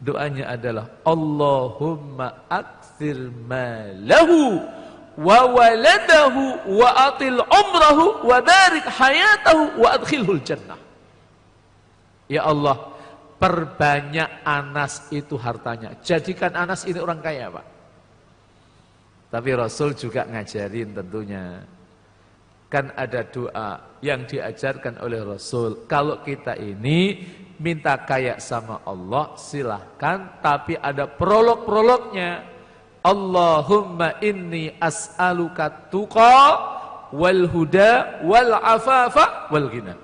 Doanya adalah Allahumma aktsir malahu wa waladahu wa atil umrahu wa barik hayatahu wa adkhilhul jannah. Ya Allah, perbanyak Anas itu hartanya. Jadikan Anas ini orang kaya, Pak. Tapi Rasul juga ngajarin tentunya. Kan ada doa yang diajarkan oleh Rasul. Kalau kita ini minta kaya sama Allah, silahkan. Tapi ada prolog-prolognya. Allahumma inni as'aluka tuqa wal huda wal afafa wal ghina.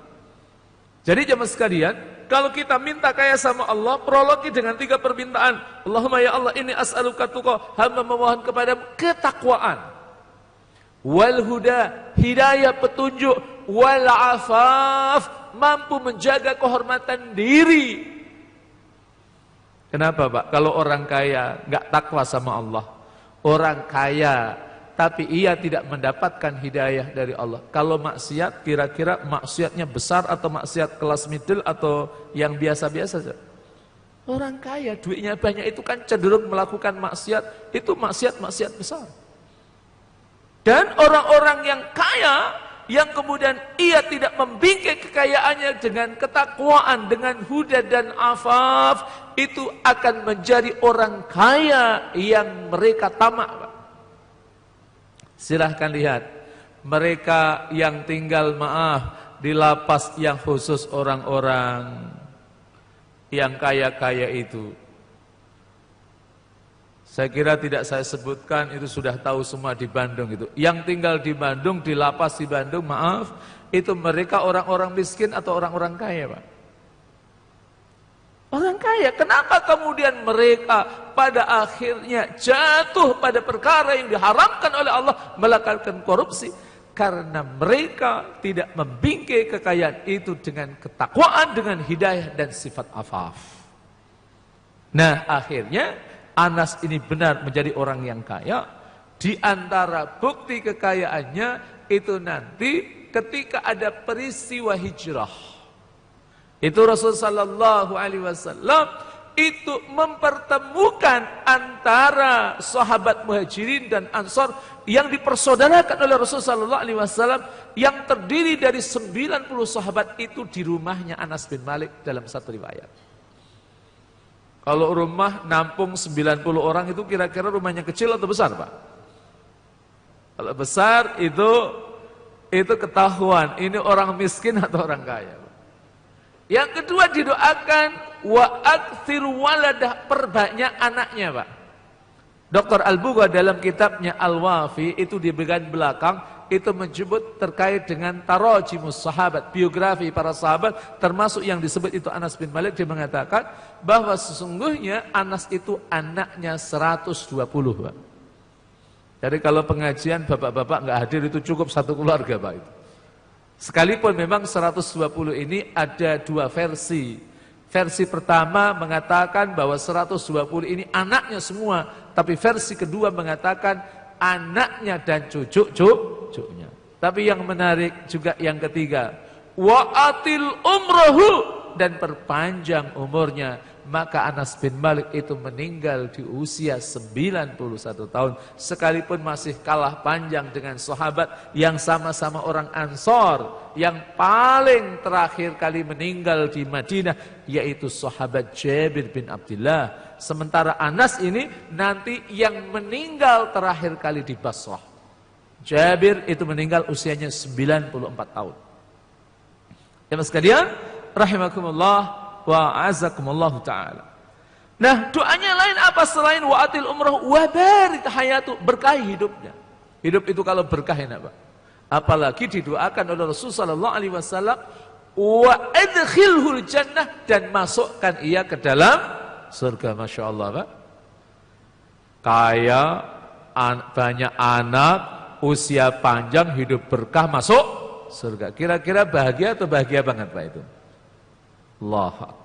Jadi jemaah sekalian, kalau kita minta kaya sama Allah, prologi dengan 3 permintaan. Allahumma ya Allah, ini as'aluka tuqa, hamba memohon kepadamu ketakwaan. Wal huda, hidayah petunjuk. Wal afaf, mampu menjaga kehormatan diri. Kenapa Pak? Kalau orang kaya nggak takwa sama Allah, orang kaya tapi ia tidak mendapatkan hidayah dari Allah. Kalau maksiat, kira-kira maksiatnya besar atau maksiat kelas middle atau yang biasa-biasa saja? Orang kaya, duitnya banyak itu kan cenderung melakukan maksiat, itu maksiat-maksiat besar. Dan orang-orang yang kaya, yang kemudian ia tidak membingkai kekayaannya dengan ketakwaan, dengan huda dan afaf, itu akan menjadi orang kaya yang mereka tamak. Silahkan lihat, mereka yang tinggal di lapas yang khusus orang-orang yang kaya-kaya itu. Saya kira tidak saya sebutkan, itu sudah tahu semua di Bandung itu. Yang tinggal di Bandung, di lapas di Bandung, itu mereka orang-orang miskin atau orang-orang kaya, Pak? Orang kaya. Kenapa kemudian mereka pada akhirnya jatuh pada perkara yang diharamkan oleh Allah, melakukan korupsi? Karena mereka tidak membingkai kekayaan itu dengan ketakwaan, dengan hidayah dan sifat afaf. Nah, akhirnya Anas ini benar menjadi orang yang kaya. Di antara bukti kekayaannya itu nanti ketika ada peristiwa hijrah. Itu Rasulullah SAW itu mempertemukan antara sahabat Muhajirin dan Ansor yang dipersaudarakan oleh Rasulullah SAW yang terdiri dari 90 sahabat itu di rumahnya Anas bin Malik dalam satu riwayat. Kalau rumah nampung 90 orang itu kira-kira rumahnya kecil atau besar, Pak? Kalau besar itu ketahuan ini orang miskin atau orang kaya. Yang kedua didoakan wa aktsir waladah, perbanyak anaknya, Pak. Dr. Al-Bugha dalam kitabnya Al-Wafi itu di bagian belakang itu menyebut terkait dengan tarajimus sahabat, biografi para sahabat, termasuk yang disebut itu Anas bin Malik. Dia mengatakan bahwa sesungguhnya Anas itu anaknya 120, Pak. Jadi kalau pengajian bapak-bapak nggak hadir itu cukup satu keluarga, Pak, itu. Sekalipun memang 120 ini ada 2 versi. Versi pertama mengatakan bahwa 120 ini anaknya semua, tapi versi kedua mengatakan anaknya dan cucu-cucunya. Tapi yang menarik juga yang ketiga, wa atil umrahu, dan perpanjang umurnya. Maka Anas bin Malik itu meninggal di usia 91 tahun, sekalipun masih kalah panjang dengan sahabat yang sama-sama orang Ansor yang paling terakhir kali meninggal di Madinah, yaitu sahabat Jabir bin Abdullah. Sementara Anas ini nanti yang meninggal terakhir kali di Basrah. Jabir itu meninggal usianya 94 tahun. Jemaah sekalian, rahimakumullah wa azakumullah ta'ala. Nah, doanya lain apa selain wa atil umrah wa barik hayatu, berkah hidupnya. Hidup itu kalau berkah enak, Pak. Apalagi didoakan oleh Rasulullah SAW, wa adkhilhul jannah, dan masukkan ia ke dalam surga. Masya Allah, Pak. Kaya, banyak anak, usia panjang, hidup berkah, masuk surga. Kira-kira bahagia atau bahagia banget, Pak, itu? Allah